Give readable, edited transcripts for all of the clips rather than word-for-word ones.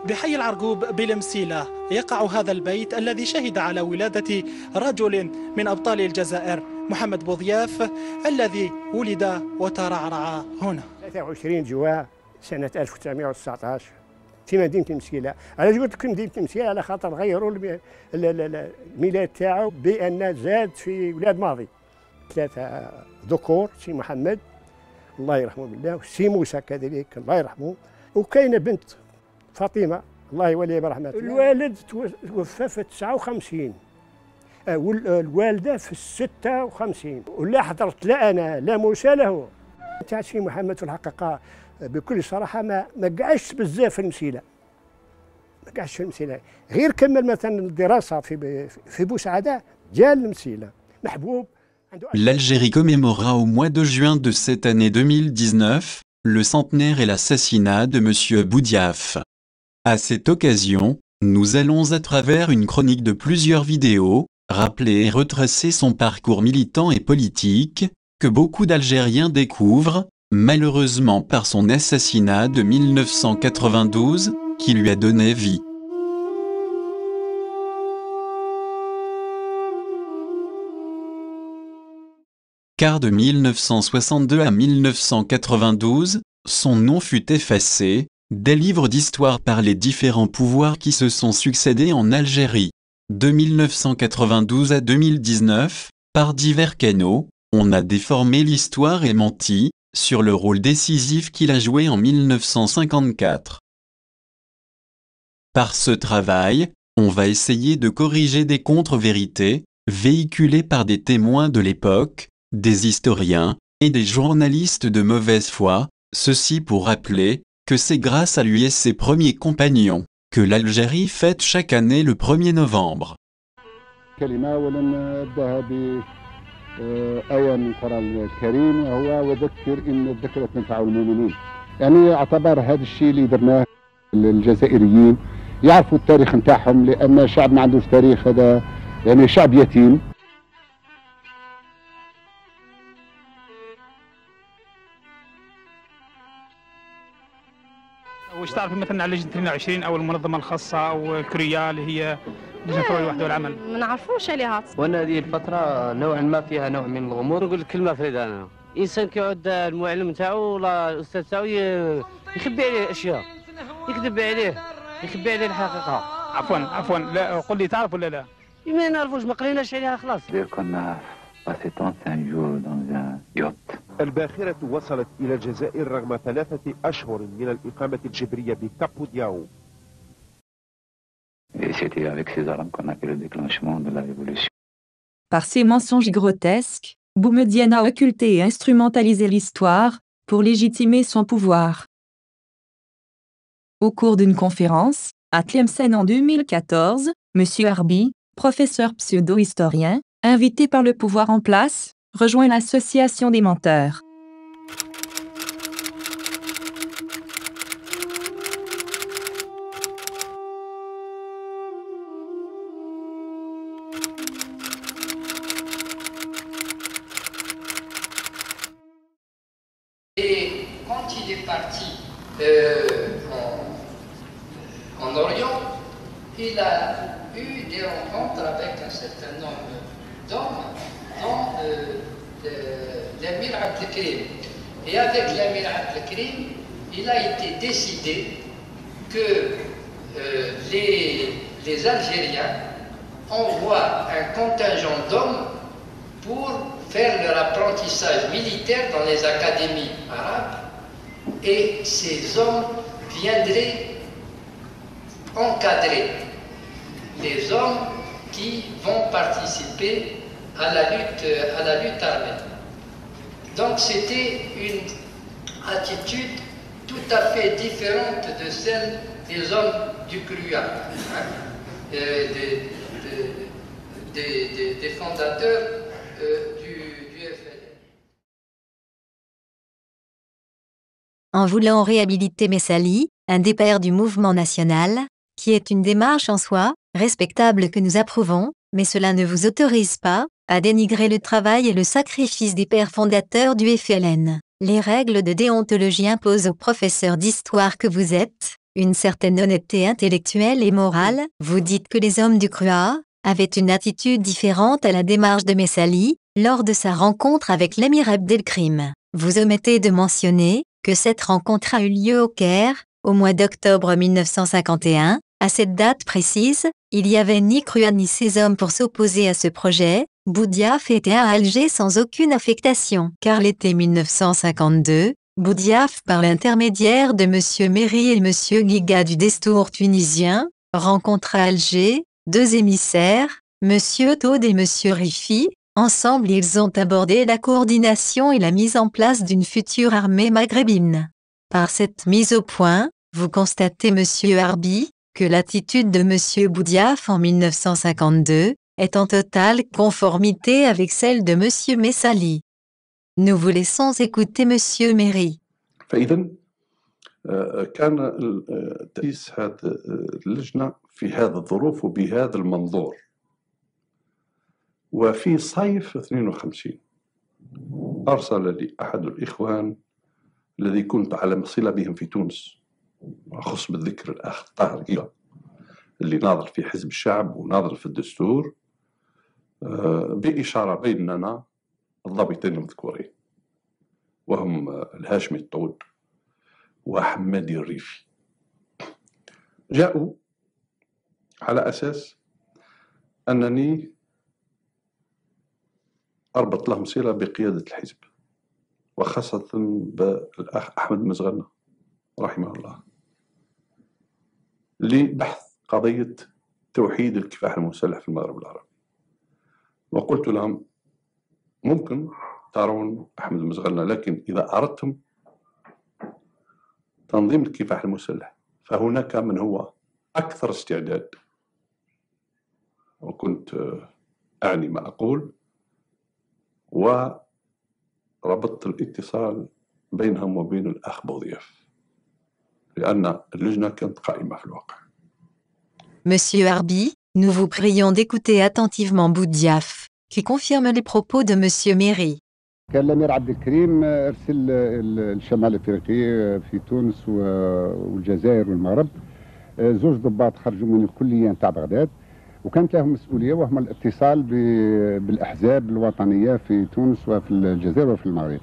بحي العرقوب بالمسيلة يقع هذا البيت الذي شهد على ولادة رجل من أبطال الجزائر، محمد بوضياف، الذي ولد وترعرع هنا. 23 جوار سنة 1919 في مدينة المسيلة. أنا قلت لكم مدينة المسيلة على خاطر غيروا الميلاد تاعو بأن زاد في ولاد ماضي 3 ذكور، سي محمد الله يرحمه بالله، وسي موسى كذلك الله يرحمه، وكاينة بنت فاطمة الله يوليها برحمته. الوالد توفى في 59 والوالدة في 56، ولا حضرت لا أنا لا موسى له. تاع سي محمد في الحقيقة بكل صراحة ما قعدش بزاف في المسيلة، ما قعدش في المسيلة، غير كمل مثلا الدراسة في بوسعادة جا المسيلة محبوب. L'Algérie commémorera au mois de juin de cette année 2019 le centenaire et l'assassinat de M. Boudiaf. À cette occasion, nous allons à travers une chronique de plusieurs vidéos, rappeler et retracer son parcours militant et politique, que beaucoup d'Algériens découvrent, malheureusement par son assassinat de 1992, qui lui a donné vie. Car de 1962 à 1992, son nom fut effacé, des livres d'histoire par les différents pouvoirs qui se sont succédés en Algérie. De 1992 à 2019, par divers canaux, on a déformé l'histoire et menti sur le rôle décisif qu'il a joué en 1954. Par ce travail, on va essayer de corriger des contre-vérités, véhiculées par des témoins de l'époque, des historiens et des journalistes de mauvaise foi, ceci pour rappeler que c'est grâce à lui et ses premiers compagnons que l'Algérie fête chaque année le 1er novembre. آية من القرآن الكريم وهو وذكر إن الذكرى تنفع المؤمنين. يعني اعتبر هذا الشيء اللي درناه الجزائريين يعرفوا التاريخ نتاعهم، لأن شعب ما عندوش تاريخ، هذا يعني شعب يتيم. وش تعرف مثلا على لجنة 22 أو المنظمة الخاصة أو كريا اللي هي لجنة فروع الوحدة والعمل؟ ما نعرفوش عليها. وانا هذه الفترة نوعا ما فيها نوع من الغموض. نقول لك كلمة فريدة، أنا إنسان كيعود المعلم نتاعو ولا الأستاذ تاعو يخبي عليه الأشياء، يكذب عليه، يخبي عليه الحقيقة. عفوا لا قل لي تعرف ولا لا؟ ما نعرفوش، ما قريناش عليها خلاص. الباخرة وصلت إلى الجزائر رغم 3 أشهر من الإقامة الجبرية بكابو دياو. Par ses mensonges grotesques, Boumedienne a occulté et instrumentalisé l'histoire pour légitimer son pouvoir. Au cours d'une conférence, à Tlemcen en 2014, M. Arbi, professeur pseudo-historien, invité par le pouvoir en place, rejoint l'association des menteurs. Et quand il est parti en Orient, il a eu des rencontres avec un certain nombre d'hommes, dont l'Amir Abdelkrim. Et avec l'Amir Abdelkrim, il a été décidé que les Algériens envoient un contingent d'hommes pour faire leur apprentissage militaire dans les académies arabes, et ces hommes viendraient encadrer les hommes qui vont participer à la lutte armée. Donc c'était une attitude tout à fait différente de celle des hommes du CRUA, des fondateurs du FLN. En voulant réhabiliter Messali, un des pères du mouvement national, qui est une démarche en soi, respectable que nous approuvons, mais cela ne vous autorise pas à dénigrer le travail et le sacrifice des pères fondateurs du FLN. Les règles de déontologie imposent aux professeurs d'histoire que vous êtes une certaine honnêteté intellectuelle et morale. Vous dites que les hommes du Crua avaient une attitude différente à la démarche de Messali lors de sa rencontre avec l'émir Abdelkrim. Vous omettez de mentionner que cette rencontre a eu lieu au Caire, au mois d'octobre 1951. À cette date précise, il n'y avait ni Crua ni ses hommes pour s'opposer à ce projet. Boudiaf était à Alger sans aucune affectation. Car l'été 1952, Boudiaf, par l'intermédiaire de M. Méry et M. Guiga du Destour tunisien, rencontra à Alger 2 émissaires, M. Taud et M. Rifi. Ensemble, ils ont abordé la coordination et la mise en place d'une future armée maghrébine. Par cette mise au point, vous constatez, M. Harbi, que l'attitude de M. Boudiaf en 1952 est en totale conformité avec celle de M. Messali. Nous vous laissons écouter M. Méry. فإذا كان تأسيس هذه اللجنة في هذه الظروف وبهذا المنظور. وفي صيف 52 أرسل لي أحد الإخوان الذي كنت على صلة بهم في تونس، أخص بالذكر الأخ طاهر قيلة اللي ناظر في حزب الشعب وناظر في الدستور، بإشارة بيننا الضابطين المذكورين وهم الهاشمي الطود وحمادي الريفي. جاءوا على أساس أنني أربط لهم صلة بقيادة الحزب، وخاصة بالأخ أحمد مزغنة رحمه الله لبحث قضية توحيد الكفاح المسلح في المغرب العربي. وقلت لهم ممكن ترون أحمد مزغنة، لكن إذا أردتم تنظيم الكفاح المسلح فهناك من هو أكثر استعداد. وكنت أعني ما أقول، وربطت الاتصال بينهم وبين الأخ بوضياف لأن اللجنة كانت قائمة في الواقع. Monsieur Harbi, nous vous prions d'écouter attentivement Boudiaf, qui confirme les propos de Monsieur Méry. كان الأمير عبد الكريم أرسل الشمال الأفريقي في تونس والجزائر والمغرب 2 ضباط خرجوا من الكلية نتاع بغداد، وكانت لهم مسؤولية وهم الاتصال بالأحزاب الوطنية في تونس وفي الجزائر وفي المغرب.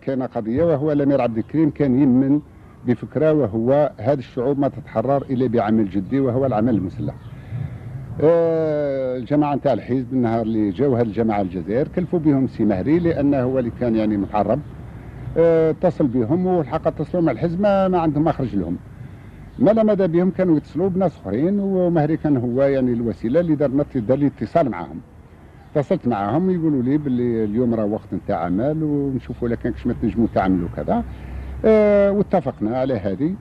كان قضية، وهو الأمير عبد الكريم كان يمن بفكرة، وهو هذه الشعوب ما تتحرر إلا بعمل جدي وهو العمل المسلح. الجماعة نتاع الحزب النهار اللي جاو هذه الجماعة الجزائر كلفوا بهم سي مهري لأنه هو اللي كان يعني متعرب، اتصل بهم والحق اتصلوا مع الحزب ما عندهم مخرج لهم. ما لا مدى بهم كانوا يتصلوا بناس اخرين، ومهري كان هو يعني الوسيله اللي دار لي اتصال معاهم. اتصلت معاهم يقولوا لي باللي اليوم راه وقت نتاع عمل ونشوفوا لك كاش ما تنجموا تعملوا كذا. واتفقنا على هذه.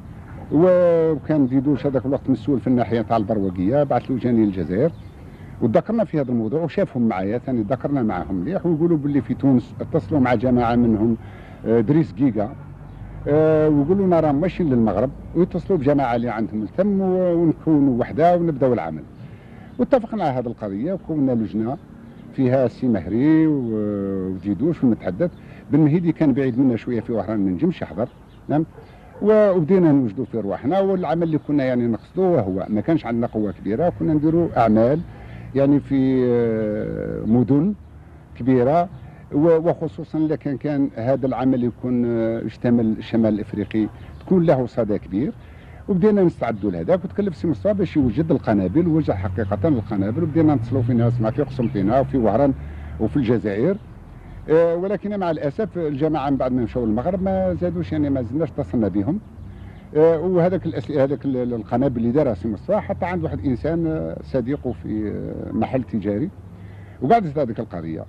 وكان ديدوش هذاك الوقت مسؤول في الناحيه تاع البروقيه، بعث له جاني للجزائر وتذكرنا في هذا الموضوع وشافهم معايا ثاني، ذكرنا معاهم مليح، ويقولوا باللي في تونس اتصلوا مع جماعه منهم دريس جيجا، ويقولوا لنا راه ماشيين للمغرب، ويتصلوا بجماعه اللي عندهم التم ونكونوا وحده ونبداو العمل. واتفقنا على هذه القضيه وكونا لجنه فيها سي مهري وديدوش والمتحدث. بن مهيدي كان بعيد منا شويه في وهران ما نجمش يحضر، نعم. وبدينا نوجدوا في رواحنا، والعمل اللي كنا يعني نقصدوه هو ما كانش عندنا قوه كبيره، كنا نديروا اعمال يعني في مدن كبيره، وخصوصا اذا كان هذا العمل يكون يشتمل الشمال الافريقي تكون له صدى كبير. وبدينا نستعدوا لهذاك، وتكلف سي مصطفى باش يوجد القنابل، ووجد حقيقه القنابل، وبدينا نتصلوا في ناس في قسنطينه وفي وهران وفي الجزائر. ولكن مع الاسف الجماعه من بعد ما مشاو للمغرب ما زادوش، يعني ما زلناش اتصلنا بهم. وهذاك هذاك القنابل اللي دارها سي مصطفى حتى عند واحد انسان صديقه في محل تجاري، وبعد هذيك القضيه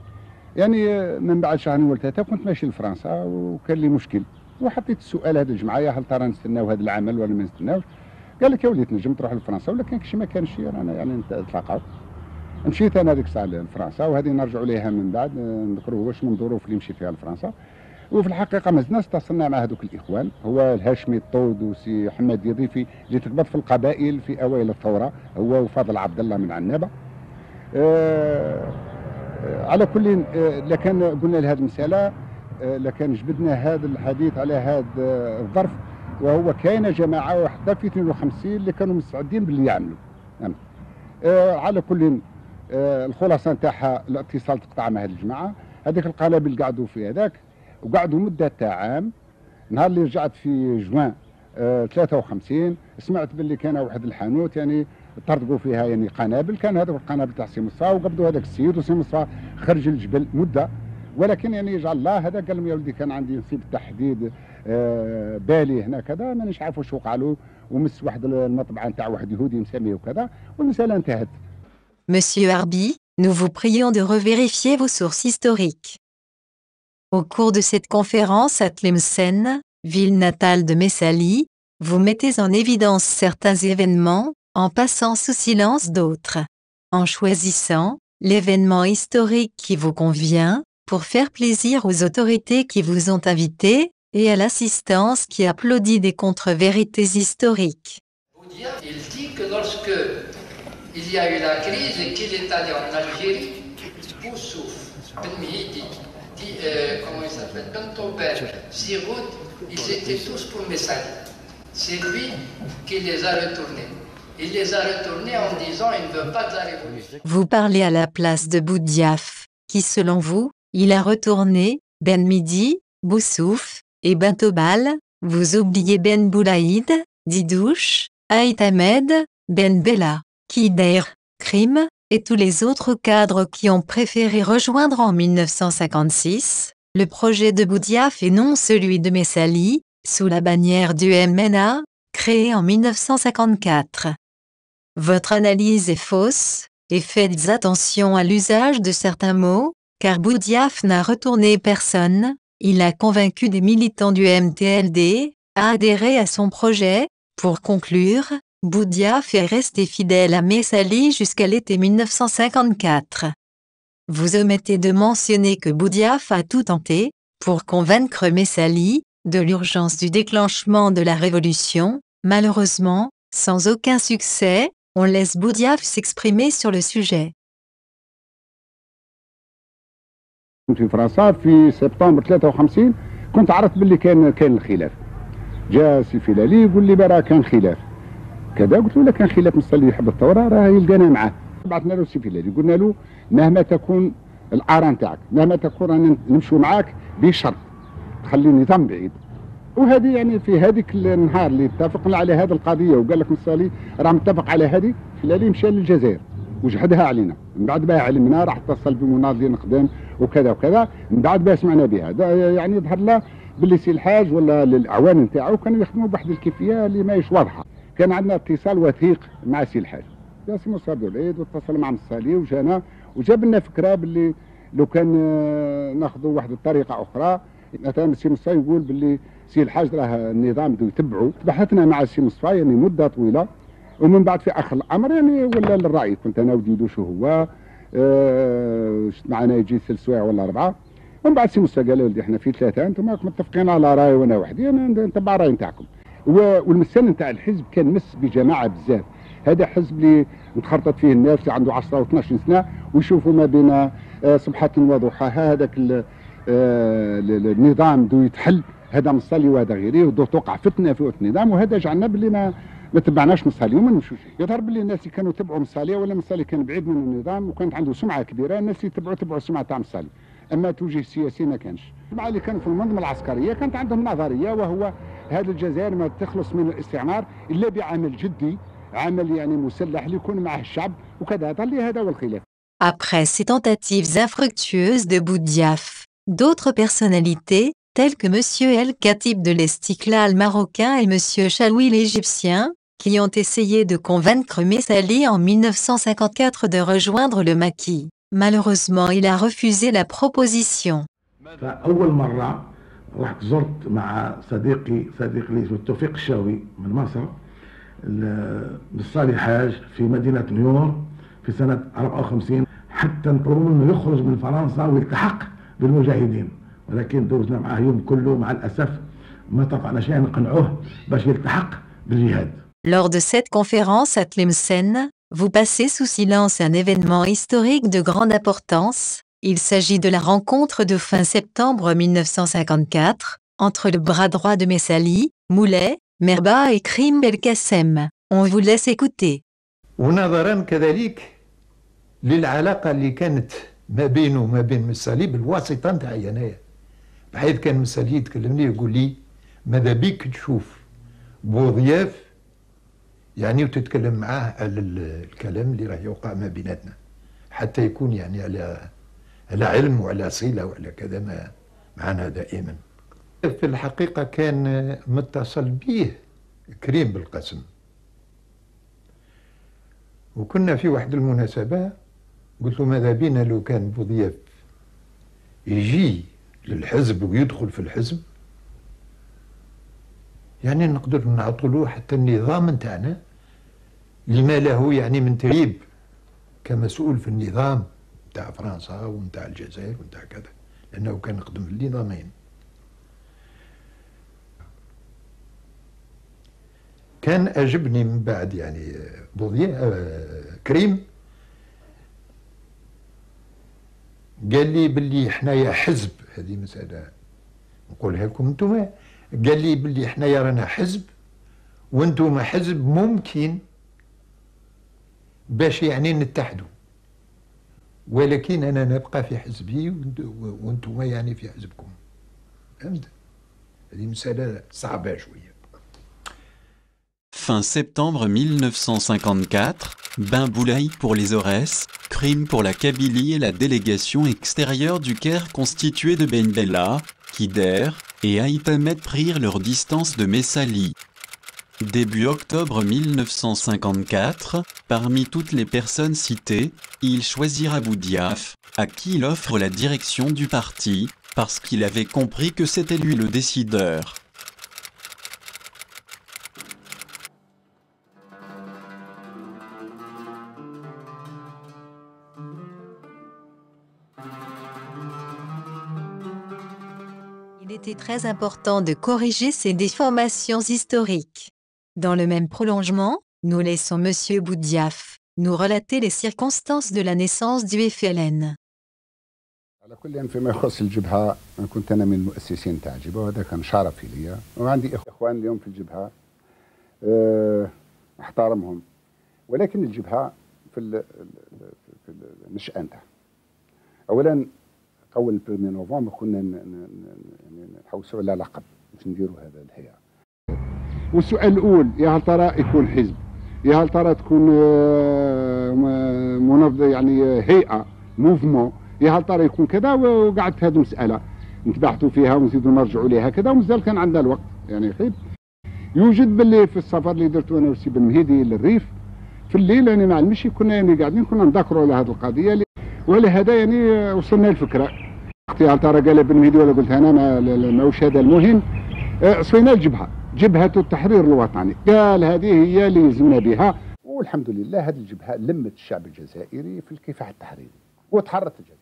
يعني من بعد شهرين ولا 3 كنت ماشي لفرنسا وكان لي مشكل، وحطيت السؤال هذا الجمعيه هل ترى نستناو هذا العمل ولا ما نستناوش؟ قال لك يا وليد تنجم تروح لفرنسا، ولا كان كشي ما كانش انا يعني نتلاقاو. مشيت انا هذيك الساعه لفرنسا، وهذه نرجعوا ليها من بعد نذكروا واش من الظروف اللي مشيت فيها لفرنسا. وفي الحقيقه ما زلنا اتصلنا مع هذوك الاخوان، هو الهاشمي الطود وسي حماد الريفي اللي تقبض في القبائل في اوائل الثوره، هو وفاضل عبد الله من عنابه. على كل لكان قلنا لهذه المساله، لكان جبدنا هذا الحديث على هذا الظرف وهو كاينه جماعه وحده في 52 اللي كانوا مستعدين باللي يعملوا. على كل الخلاصه نتاعها الاتصال تقطع مع هذه الجماعه. هذيك القنابل قعدوا في هذاك وقعدوا مده تاع عام. نهار اللي رجعت في جوان 53 سمعت باللي كان واحد الحانوت يعني طردقوا فيها يعني قنابل. كان هذوك القنابل تاع سي مصطفى وقبضوا هذاك السيد وسي مصطفى خرج الجبل مده. ولكن يعني يجعل الله هذا قال لهم يا ولدي كان عندي نصيب التحديد بالي هنا كذا مانيش عارف واش وقع له ومس واحد المطبعه نتاع واحد يهودي مسميه وكذا والمساله انتهت. Monsieur Arbi, nous vous prions de revérifier vos sources historiques. Au cours de cette conférence à Tlemcen, ville natale de Messali, vous mettez en évidence certains événements, en passant sous silence d'autres. En choisissant l'événement historique qui vous convient, pour faire plaisir aux autorités qui vous ont invité, et à l'assistance qui applaudit des contre-vérités historiques. Il dit que lorsque il y a eu la crise et qu'il est allé en Algérie, Boussouf, Ben Mihidi, comment il s'appelle, Ben Toubel, Ziroud, ils étaient tous pour Messali. C'est lui qui les a retournés. Il les a retournés en disant il ne veut pas de la révolution. Vous parlez à la place de Boudiaf, qui selon vous, il a retourné Ben Midi, Boussouf et Ben Tobal. Vous oubliez Ben Boulaïd, Didouche, Aït Ahmed, Ben Bella, Kider, Krim, et tous les autres cadres qui ont préféré rejoindre en 1956 le projet de Boudiaf et non celui de Messali, sous la bannière du MNA, créé en 1954. Votre analyse est fausse, et faites attention à l'usage de certains mots, car Boudiaf n'a retourné personne, il a convaincu des militants du MTLD à adhérer à son projet. Pour conclure, Boudiaf est resté fidèle à Messali jusqu'à l'été 1954. Vous omettez de mentionner que Boudiaf a tout tenté pour convaincre Messali de l'urgence du déclenchement de la révolution. Malheureusement, sans aucun succès, on laisse Boudiaf s'exprimer sur le sujet. في فرنسا في سبتمبر 53 كنت عرفت باللي كان الخلاف. جاء سي فيلالي يقول لي برا كان خلاف كذا. قلت له لا كان خلاف مصلي يحب الثوره راه يلقانا معاه. بعثنا له سي فيلالي قلنا له مهما تكون الاراء نتاعك مهما تكون رانا نمشوا معاك بشرط تخلي النظام بعيد. وهذه يعني في هذيك النهار اللي اتفقنا على هذه القضيه وقال لك مصالي راه متفق على هذه فيلالي مشى للجزائر وجحدها علينا. من بعد بها علمنا راح اتصل بمناضلين قدام وكذا وكذا. من بعد بها سمعنا بها يعني ظهر له باللي سي الحاج ولا الاعوان نتاعو كانوا يخدموا بواحد الكيفيه اللي ماهيش واضحه. كان عندنا اتصال وثيق مع سي الحاج يا سي موسى بولعيد واتصل مع مصالي وجانا وجاب لنا فكره باللي لو كان ناخذوا واحد الطريقه اخرى. مثلا سي مصطفى يقول باللي سي الحاج راه النظام بده يتبعوا. بحثنا مع سي مصطفى يعني مده طويله ومن بعد في اخر الامر يعني ولا للراي. كنت انا وديدو شو هو معنا يجي 3 سوايع ولا 4. ومن بعد سي موسى قال ولدي احنا في 3 انتم راكم متفقين على راي وانا وحدي انا نتبع الراي نتاعكم. والمسان نتاع الحزب كان مس بجماعه بزاف. هذا حزب اللي متخرطط فيه الناس اللي عنده 10 و12 سنه ويشوفوا ما بين صبحة وضحاها هذاك النظام دو يتحل. هذا مصلي وهذا غيري ودو توقع فتنه في النظام. وهذا جعلنا باللي ما تبعناش مصالي وما نمشوش. يظهر باللي الناس اللي كانوا يتبعوا مصالي ولا مصالي كان بعيد من النظام وكانت عنده سمعه كبيره. الناس اللي تبعوا السمعه تاع مصالي اما توجيه سياسي ما كانش. مع اللي كانوا في المنظمه العسكريه كانت عندهم نظريه وهو هذا الجزائر ما تخلص من الاستعمار الا بعمل جدي عمل يعني مسلح اللي يكون معه الشعب وكذا. هذا هو الخلاف. Après ces tentatives infructueuses de Boudiaf, d'autres personnalités, telles que M. El Khatib de l'Estiklal marocain et M. Chaloui l'Égyptien, qui ont essayé de convaincre Messali en 1954 de rejoindre le maquis. Malheureusement, il a refusé la proposition. فأول مرة رحت زرت مع صديق لي توفيق الشاوي من مصر لصالح حاج في مدينة نيويورك في سنة 54 حتى نطلبوا منه يخرج من فرنسا ويلتحق بالمجاهدين. ولكن دوزنا معاه يوم كله مع الأسف ما طلعناش نقنعوه باش يلتحق بالجهاد. Lors de cette conférence à Tlemcen, vous passez sous silence un événement historique de grande importance. Il s'agit de la rencontre de fin septembre 1954 entre le bras droit de Messali, Moulet, Merba et Krim Belkacem. On vous laisse écouter. ونظرا كذلك للعلاقة اللي كانت ما بينه وما بين مسالي بالواسطة نتاعي انايا، بحيث كان مسالي يتكلمني يقول لي ماذا بيك تشوف بوضياف يعني وتتكلم معاه على الكلام اللي راه يوقع ما بيناتنا، حتى يكون يعني على علم وعلى صلة وعلى كذا معنا دائما. في الحقيقة كان متصل بيه كريم بالقسم، وكنا في واحد المناسبة قلت له ماذا بينا لو كان بوضياف يجي للحزب ويدخل في الحزب، يعني نقدر نعطوا له حتى النظام نتاعنا لما له يعني من تريب كمسؤول في النظام نتاع فرنسا ونتاع الجزائر ونتاع كذا، لأنه كان يخدم في النظامين. كان أعجبني من بعد يعني كريم قال لي باللي حنايا حزب، هذه مسألة نقولها لكم انتم، قال لي باللي حنايا رانا حزب وانتم حزب ممكن باش يعني نتحدوا، ولكن انا نبقى في حزبي وانتم يعني في حزبكم. فهمت؟ هذه مسألة صعبة شوية. Fin septembre 1954, Ben Boulaye pour les Aurès, Krim pour la Kabylie et la délégation extérieure du Caire constituée de Ben Bella, Kider et Aït Ahmed prirent leur distance de Messali. Début octobre 1954, parmi toutes les personnes citées, il choisira Boudiaf, à qui il offre la direction du parti, parce qu'il avait compris que c'était lui le décideur. Il était très important de corriger ces déformations historiques. Dans le même prolongement, nous laissons Monsieur Boudiaf nous relater les circonstances de la naissance du FLN. على كل فيما يخص الجبهة، كنت أنا من المؤسسين تاع الجبهة، وهذا كان شرفي لي، وعندي إخوان اليوم في الجبهة أحترمهم، ولكن الجبهة في النشأة نتاعها. أولا أول 1 نوفمبر كنا نحوسوا على لقب باش نديروا هذا الهيئة. والسؤال الأول، يا هل ترى يكون حزب؟ يا هل ترى تكون منظمة يعني هيئة موفمون؟ يا هل ترى يكون كذا؟ وقعدت هذه المسألة نتبحثوا فيها ونزيدوا نرجعوا لها كذا، ومازال كان عندنا الوقت يعني خير. يوجد باللي في السفر اللي درته أنا وسي بن مهيدي للريف في الليل يعني مع المشي كنا يعني قاعدين كنا نذكروا على هذه القضية، ولهذا يعني وصلنا الفكرة. هل ترى قال بن مهيدي ولا قلت أنا ماهوش هذا المهم. صفينا الجبهة، جبهة التحرير الوطني، قال هذه هي اللي يلزمنا بها، والحمد لله هذه الجبهة لمت الشعب الجزائري في الكفاح التحريري وتحررت الجزائر.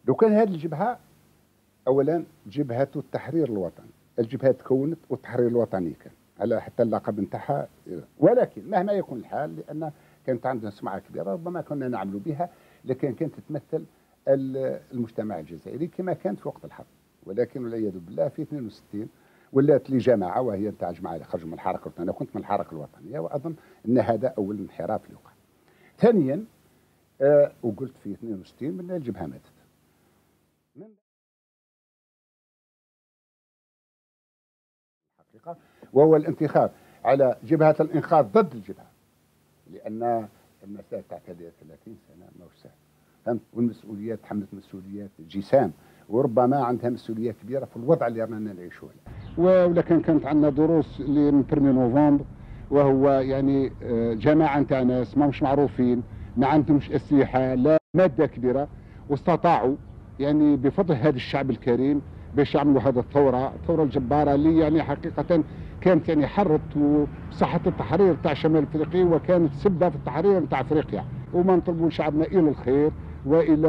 لو كان هذه الجبهة أولا جبهة التحرير الوطني، الجبهة تكونت والتحرير الوطني كان على حتى اللقب نتاعها، ولكن مهما يكون الحال لأن كانت عندنا سمعة كبيرة ربما كنا نعملوا بها، لكن كانت تمثل المجتمع الجزائري كما كانت في وقت الحرب. ولكن والعياذ بالله في 62 ولات لي جماعة، وهي نتاع جماعة اللي خرجوا من الحركة الوطنية، كنت من الحركة الوطنية، وأظن أن هذا أول انحراف اللي وقع. ثانيا وقلت في 62 من الجبهة ماتت. الحقيقة وهو الانتخاب على جبهة الإنقاذ ضد الجبهة، لأن المسألة تاع 30 سنة ماهوش سهل، فهمت؟ والمسؤوليات تحملت مسؤوليات جسام، وربما عندها مسؤولية كبيرة في الوضع اللي رانا نعيشوه. ولكن كانت عندنا دروس اللي من 1 نوفمبر، وهو يعني جماعة نتاع ناس ماهمش معروفين، ما عندهمش أسلحة لا مادة كبيرة، واستطاعوا يعني بفضل هذا الشعب الكريم باش يعملوا هذا الثورة الجبارة اللي يعني حقيقة كانت يعني حرت صحة التحرير تاع شمال افريقيا، وكانت سبة في التحرير تاع افريقيا. وما نطلبوا شعبنا الى الخير والى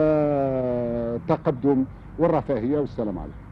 التقدم والرفاهية والسلام عليكم.